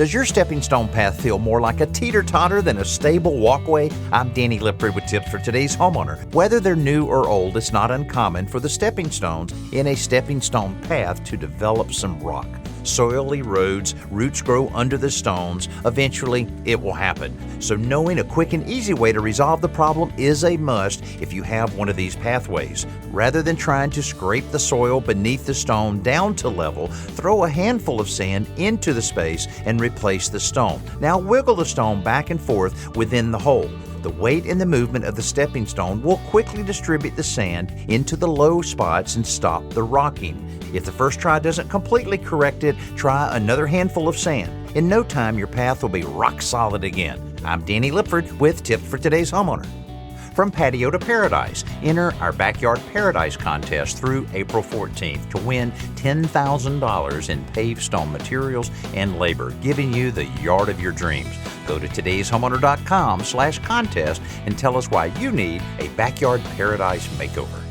Does your stepping stone path feel more like a teeter-totter than a stable walkway? I'm Danny Lipford with tips for today's homeowner. Whether they're new or old, it's not uncommon for the stepping stones in a stepping stone path to develop some rock. Soil erodes, roots grow under the stones. Eventually, it will happen. So knowing a quick and easy way to resolve the problem is a must if you have one of these pathways. Rather than trying to scrape the soil beneath the stone down to level, throw a handful of sand into the space and replace the stone. Now wiggle the stone back and forth within the hole. The weight and the movement of the stepping stone will quickly distribute the sand into the low spots and stop the rocking. If the first try doesn't completely correct it, try another handful of sand. In no time, your path will be rock solid again. I'm Danny Lipford with tips for today's homeowner. From patio to paradise, enter our Backyard Paradise contest through April 14th to win $10,000 in paved stone materials and labor, giving you the yard of your dreams. Go to todayshomeowner.com/contest and tell us why you need a Backyard Paradise makeover.